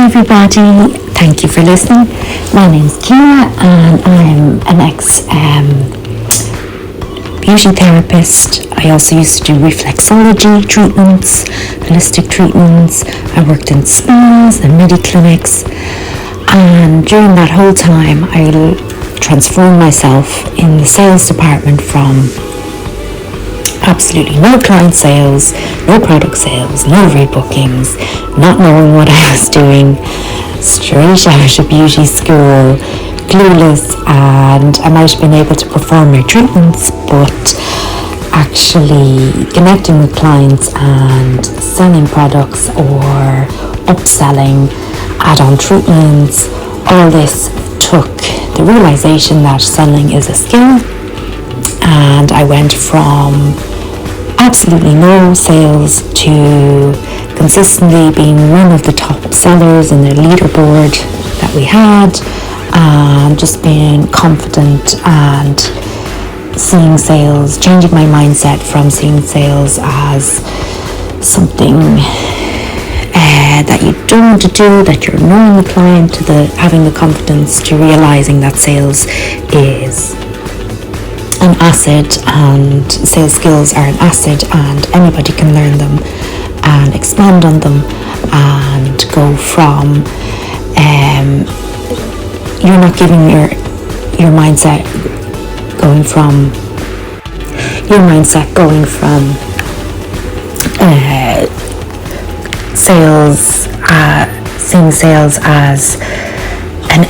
Hi everybody, thank you for listening. My name is Kira and I'm an ex-beauty therapist. I also used to do reflexology treatments, holistic treatments. I worked in spas and midi clinics, and during that whole time I transformed myself in the sales department from absolutely no client sales, no product sales, no rebookings, not knowing what I was doing, straight out of beauty school, clueless, and I might have been able to perform my treatments, but actually connecting with clients and selling products or upselling add-on treatments, all this took the realization that selling is a skill. And I went from absolutely no sales to consistently being one of the top sellers in the leaderboard that we had, and just being confident and seeing sales, changing my mindset from seeing sales as something that you don't want to do, that you're knowing the client, to having the confidence to realizing that sales is an asset and sales skills are an asset and anybody can learn them and expand on them and go from you're not giving your mindset going from sales seeing sales as an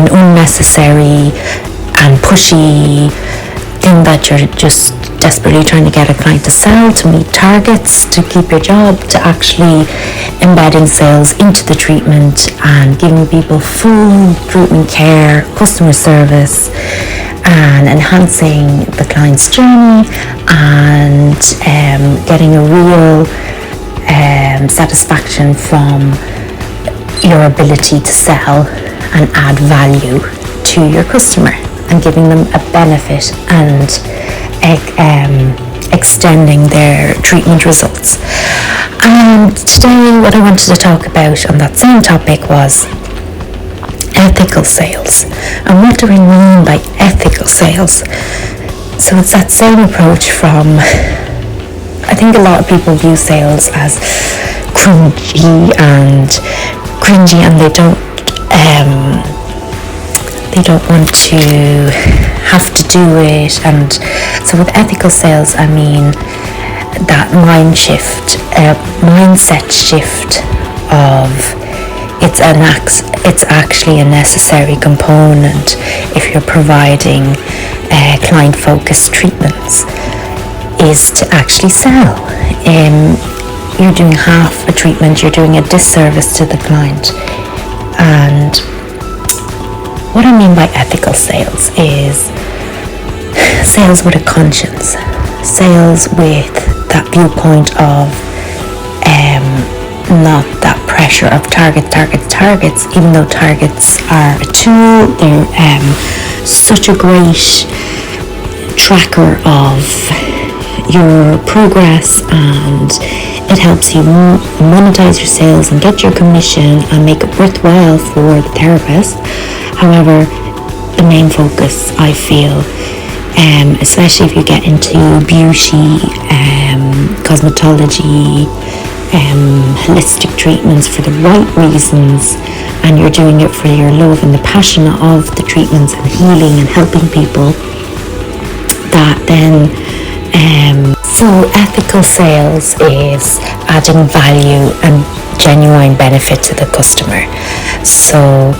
unnecessary and pushy thing that you're just desperately trying to get a client to sell, to meet targets, to keep your job, to actually embedding sales into the treatment and giving people full treatment care, customer service, and enhancing the client's journey and getting a real satisfaction from your ability to sell and add value to your customer and giving them a benefit and extending their treatment results. And today what I wanted to talk about on that same topic was ethical sales. And what do we mean by ethical sales? So it's that same approach from, I think a lot of people view sales as cringy and they don't want to have to do it. And so with ethical sales, I mean that mindset shift of it's actually a necessary component if you're providing client-focused treatments, is to actually sell. You're doing half a treatment, you're doing a disservice to the client. And what I mean by ethical sales is sales with a conscience, sales with that viewpoint of not that pressure of targets, even though targets are a tool, they're such a great tracker of your progress, and it helps you monetize your sales and get your commission and make it worthwhile for the therapist. However, the main focus, I feel, especially if you get into beauty, cosmetology, holistic treatments for the right reasons, and you're doing it for your love and the passion of the treatments and healing and helping people, that then so ethical sales is adding value and genuine benefit to the customer. So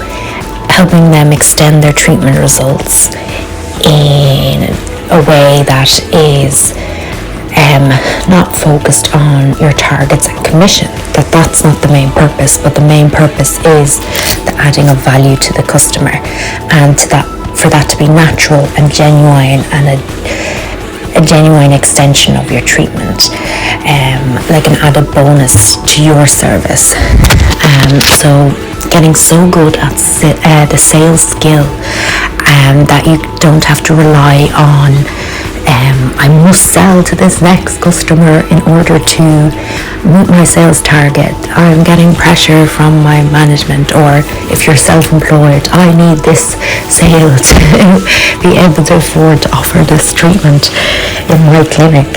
helping them extend their treatment results in a way that is not focused on your targets and commission. That's not the main purpose, but the main purpose is the adding of value to the customer, and for that to be natural and genuine, and a genuine extension of your treatment, like an added bonus to your service. So getting so good at the sales skill that you don't have to rely on I must sell to this next customer in order to meet my sales target. I'm getting pressure from my management. Or if you're self-employed, I need this sale to be able to afford to offer this treatment in my clinic.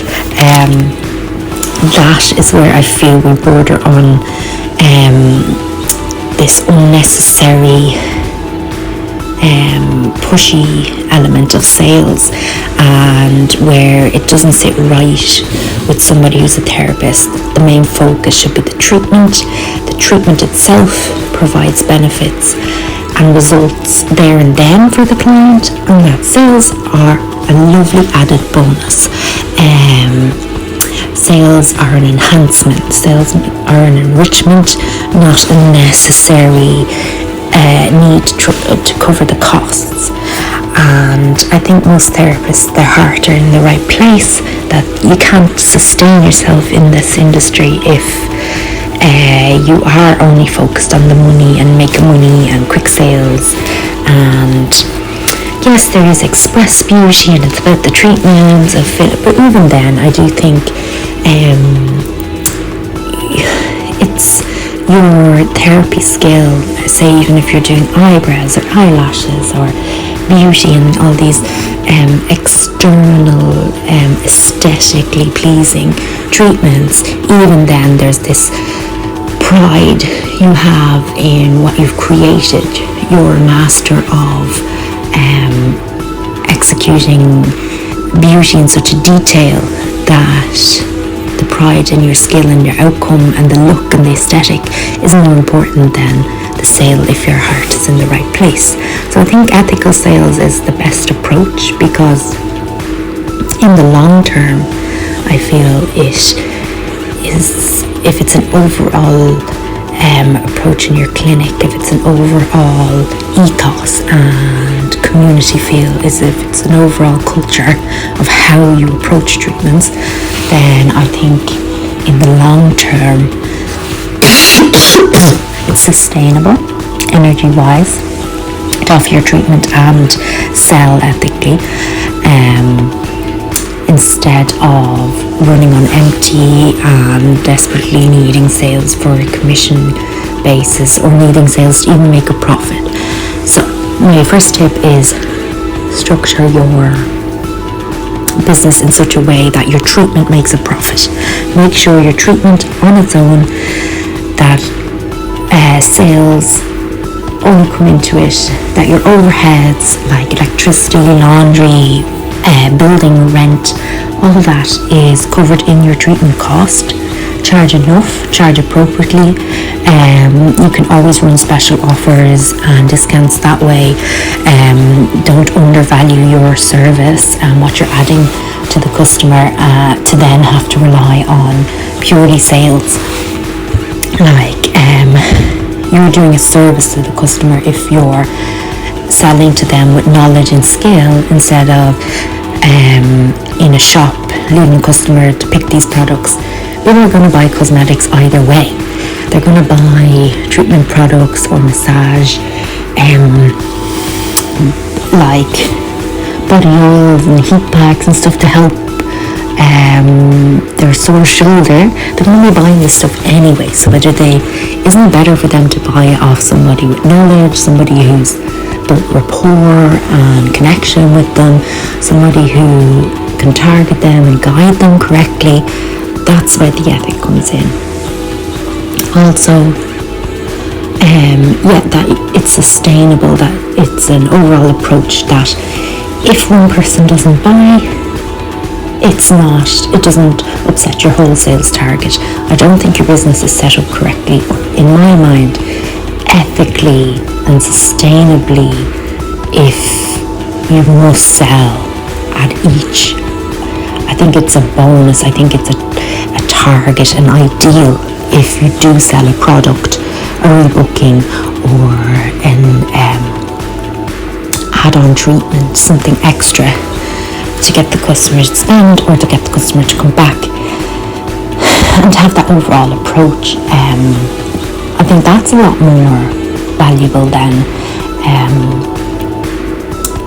That is where I feel we border on this unnecessary pushy element of sales, and where it doesn't sit right with somebody who's a therapist. The main focus should be the treatment. The treatment itself provides benefits and results there and then for the client, and that sales are a lovely added bonus. Sales are an enhancement. Sales are an enrichment, not a necessary need to cover the costs. And I think most therapists, their heart are in the right place, that you can't sustain yourself in this industry if you are only focused on the money and making money and quick sales. And yes, there is express beauty and it's about the treatments of fit, but even then I do think it's your therapy skill. Say even if you're doing eyebrows or eyelashes or beauty and all these external aesthetically pleasing treatments, even then there's this pride you have in what you've created. You're a master of executing beauty in such a detail that the pride in your skill and your outcome and the look and the aesthetic is more important than the sale if your heart is in the right place. So I think ethical sales is the best approach, because in the long term I feel it is, if it's an overall approach in your clinic, if it's an overall ethos and community feel, as if it's an overall culture of how you approach treatments, then I think in the long term it's sustainable energy wise to offer your treatment and sell ethically, instead of running on empty and desperately needing sales for a commission basis, or needing sales to even make a profit. So my first tip is structure your business in such a way that your treatment makes a profit. Make sure your treatment on its own, that sales only come into it, that your overheads like electricity, laundry, building rent, all that is covered in your treatment cost. Charge enough, charge appropriately. You can always run special offers and discounts that way. Don't undervalue your service and what you're adding to the customer to then have to rely on purely sales. Like you're doing a service to the customer if you're selling to them with knowledge and skill, instead of in a shop leaving a customer to pick these products. People are going to buy cosmetics either way. They're going to buy treatment products or massage, like body oils and heat packs and stuff to help their sore shoulder. They're going to be buying this stuff anyway. So isn't it better for them to buy it off somebody with knowledge, somebody who's built rapport and connection with them, somebody who can target them and guide them correctly? That's where the ethic comes in. Also, that it's sustainable, that it's an overall approach that if one person doesn't buy, it doesn't upset your whole sales target. I don't think your business is set up correctly, in my mind, ethically and sustainably, if you must sell at each. I think it's a bonus. I think it's a target, an ideal, if you do sell a product, a rebooking, or an add-on treatment, something extra to get the customer to spend or to get the customer to come back, and to have that overall approach. I think that's a lot more valuable than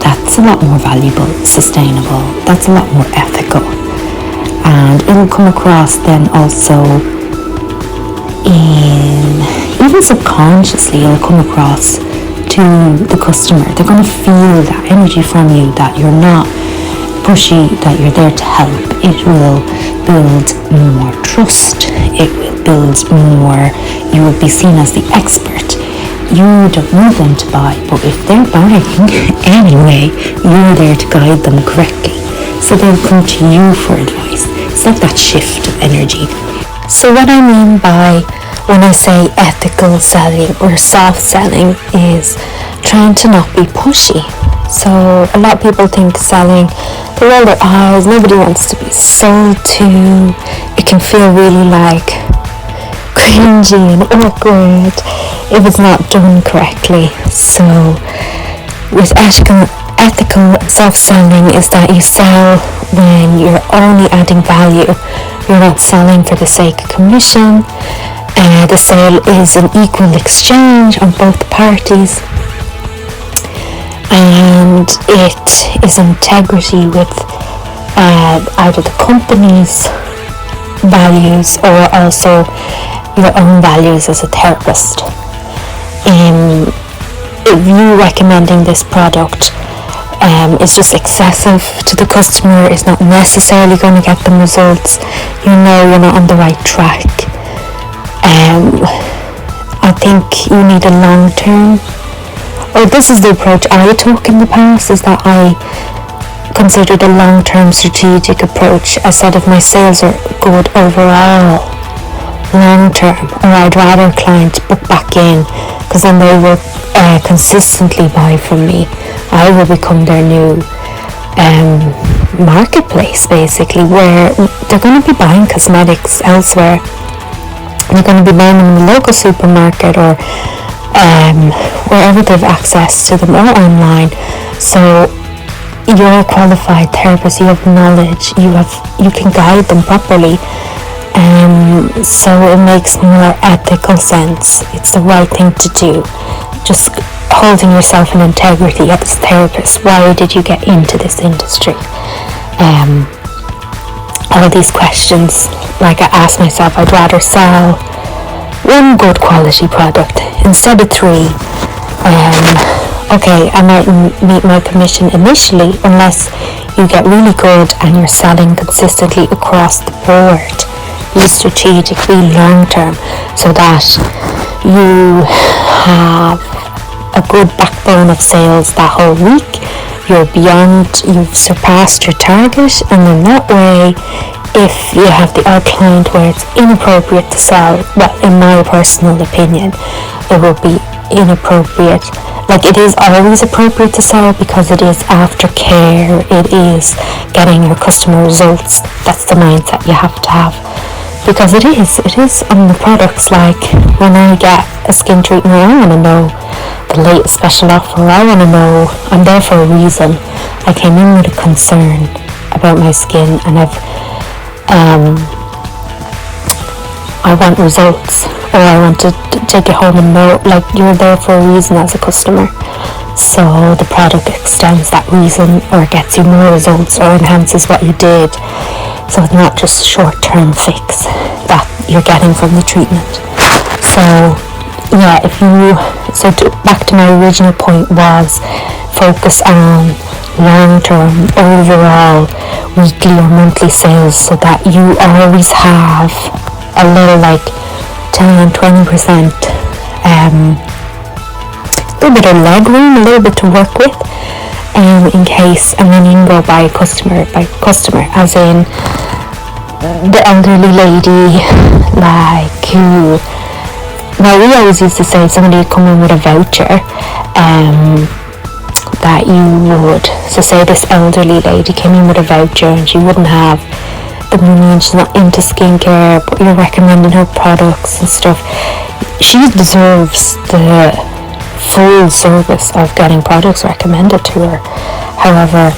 that's a lot more valuable, sustainable, that's a lot more ethical. And it'll come across then also even subconsciously, it'll come across to the customer. They're going to feel that energy from you, that you're not pushy, that you're there to help. It will build more trust. It will build more, you will be seen as the expert. You don't want them to buy, but if they're buying anyway, you're there to guide them correctly. So they'll come to you for advice. It's like that shift of energy. So what I mean by when I say ethical selling or soft selling is trying to not be pushy. So a lot of people think selling, they roll their eyes, nobody wants to be sold to. It can feel really like cringy and awkward if it's not done correctly. So with ethical self-selling is that you sell when you're only adding value. You're not selling for the sake of commission. The sale is an equal exchange on both parties, and it is integrity with either the company's values or also your own values as a therapist. If you recommending this product is just excessive to the customer, is not necessarily going to get them results, you know you're not on the right track. I think you need a long-term, or this is the approach I took in the past, is that I considered a long-term strategic approach. I said if my sales are good overall, long-term, or I'd rather a client book back in, because then they will consistently buy from me. I will become their new marketplace, basically, where they're going to be buying cosmetics elsewhere. They're going to be buying them in the local supermarket or wherever they've access to them, or online. So you're a qualified therapist, you have knowledge, you can guide them properly. So it makes more ethical sense. It's the right thing to do. Just holding yourself in integrity as a therapist. Why did you get into this industry? All these questions, like I ask myself, I'd rather sell one good quality product instead of three. Okay, I might meet my commission initially unless you get really good and you're selling consistently across the board. Be strategically long term so that you have a good backbone of sales that whole week. You've surpassed your target, and then that way, if you have the odd client where it's inappropriate to sell, well, in my personal opinion, it will be inappropriate. Like, it is always appropriate to sell because it is aftercare, it is getting your customer results. That's the mindset you have to have, because it is on the products. Like, when I get a skin treatment, I want to know the latest special offer. I want to know, I'm there for a reason. I came in with a concern about my skin, and I want results, or I want to take it home and know, like, you're there for a reason as a customer. So the product extends that reason, or gets you more results, or enhances what you did. So it's not just a short-term fix that you're getting from the treatment. So yeah, back to my original point was focus on long-term, overall, weekly or monthly sales, so that you always have a little, like 10-20%, a little bit of leg room, a little bit to work with, in case, and then you can go by customer, as in the elderly lady, like, who, well, we always used to say somebody would come in with a voucher, that you would, so say this elderly lady came in with a voucher and she wouldn't have the money and she's not into skincare, but you're recommending her products and stuff. She deserves the full service of getting products recommended to her. However,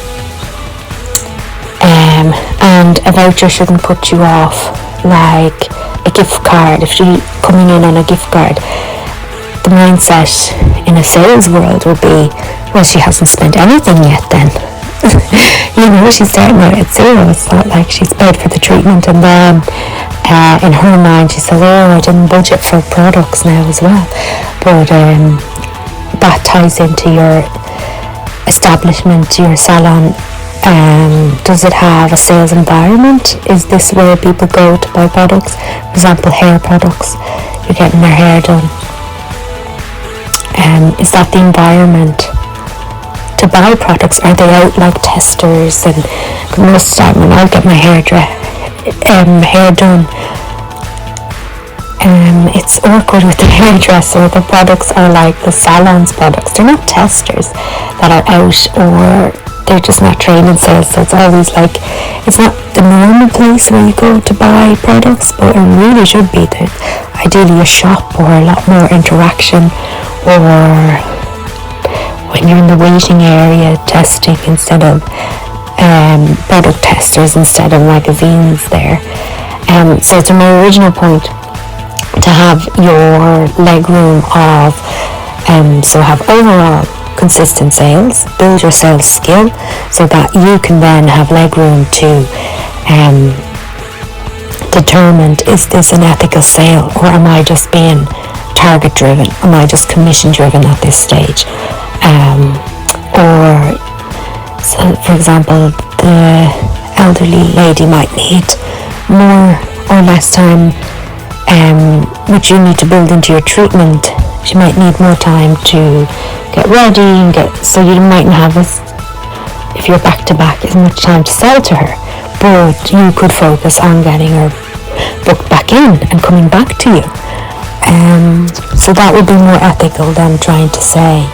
and a voucher shouldn't put you off like a gift card. If she's coming in on a gift card, the mindset in a sales world will be, Well, she hasn't spent anything yet then. She's starting out at zero. It's not like she's paid for the treatment and then in her mind she says, I didn't budget for products now as well. But that ties into your establishment, your salon. Does it have a sales environment? Is this where people go to buy products? For example, hair products. You're getting their hair done. Is that the environment to buy products? Are they out like testers? And most of the time when I get my hair done, it's awkward with the hairdresser. The products are like the salon's products. They're not testers that are out, or they're just not training sales. So it's always like, it's not the normal place where you go to buy products, but it really should be there. Ideally a shop or a lot more interaction, or when you're in the waiting area testing instead of product testers instead of magazines there. So to my original point, to have your leg room of so have overall consistent sales, build your sales skill so that you can then have leg room to determine, is this an ethical sale, or am I just being target driven? Am I just commission driven at this stage? Or so for example, the elderly lady might need more or less time which you need to build into your treatment. She might need more time to get ready and so you mightn't have if you're back to back as much time to sell to her, but you could focus on getting her booked back in and coming back to you. So that would be more ethical than trying to say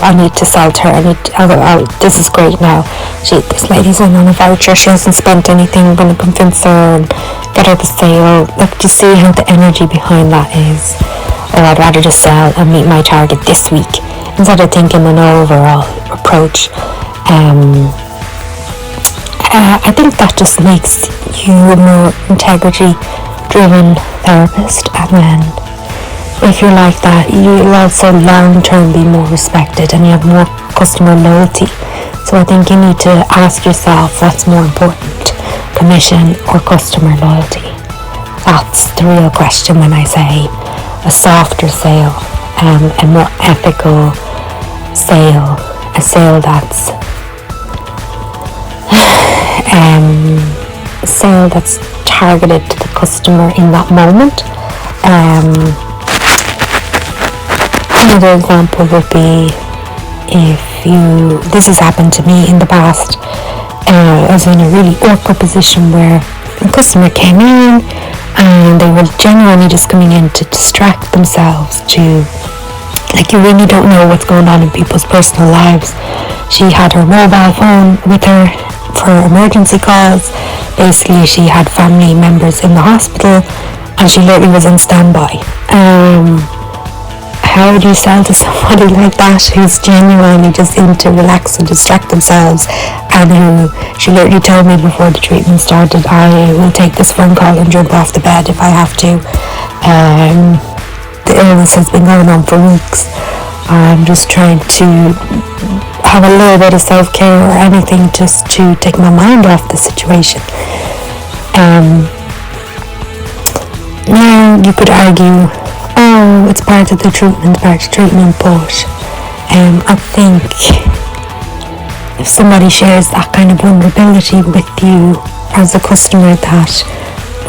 I need to sell to her, this is great now, this lady's in on a voucher, she hasn't spent anything, I'm going to convince her and get her the sale. Like, do you see how the energy behind that is? Or I'd rather just sell and meet my target this week, instead of thinking an overall approach. I think that just makes you a more integrity driven therapist, and then if you're like that, you'll also long-term be more respected and you have more customer loyalty. So I think you need to ask yourself what's more important, commission or customer loyalty. That's the real question when I say a softer sale, a more ethical sale, a sale that's targeted to the customer in that moment. Another example would be this has happened to me in the past. I was in a really awkward position where a customer came in and they were genuinely just coming in to distract themselves, you really don't know what's going on in people's personal lives. She had her mobile phone with her for emergency calls. Basically, she had family members in the hospital and she literally was on standby. How do you sell to somebody like that who's genuinely just in to relax and distract themselves, and who she literally told me before the treatment started, I will take this phone call and jump off the bed if I have to. The illness has been going on for weeks. I'm just trying to have a little bit of self-care or anything just to take my mind off the situation. Now you could argue, it's part of the treatment, but I think if somebody shares that kind of vulnerability with you as a customer, that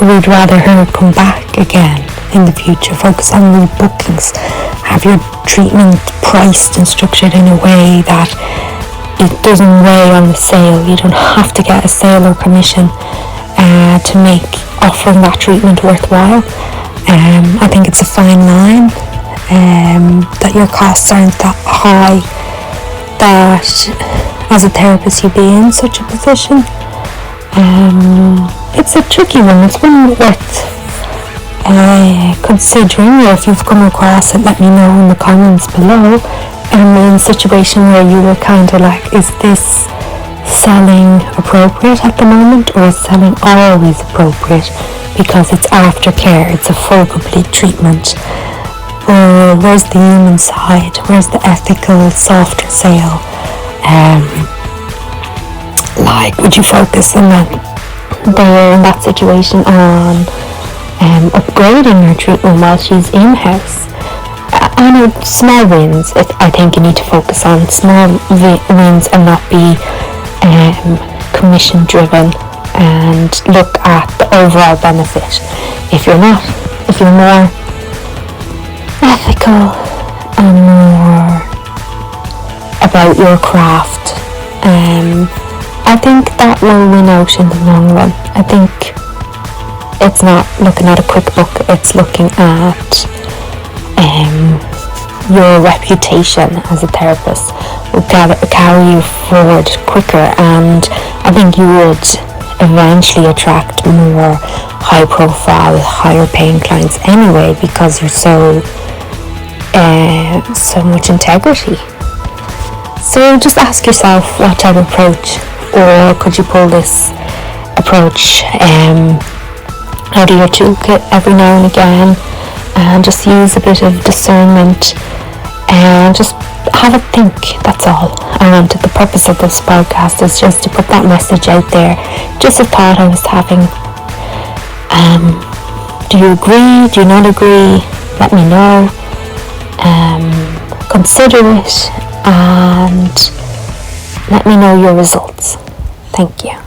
we'd rather her come back again in the future. Focus on rebookings. Have your treatment priced and structured in a way that it doesn't weigh on the sale. You don't have to get a sale or commission to make offering that treatment worthwhile. I think it's a fine line, that your costs aren't that high that as a therapist you'd be in such a position. It's a tricky one. It's one worth considering, or if you've come across it, let me know in the comments below. In a situation where you were kind of like, is this selling appropriate at the moment, or is selling always appropriate because it's aftercare, it's a full complete treatment? or where's the human side? Where's the ethical, softer sale? Like, would you focus in that situation on upgrading her treatment while she's in-house? I know small wins. I think you need to focus on small wins and not be commission driven, and look at the overall benefit. If you're more ethical and more about your craft, I think that will win out in the long run. I think it's not looking at a quick book, it's looking at your reputation as a therapist will carry you forward quicker, and I think you would eventually attract more high profile, higher paying clients anyway, because you're so much integrity. So just ask yourself what type of approach, or could you pull this approach out of your toolkit every now and again, and just use a bit of discernment and just have a think. That's all. And the purpose of this podcast is just to put that message out there. Just a thought I was having. Do you agree? Do you not agree? Let me know. Consider it and let me know your results. Thank you.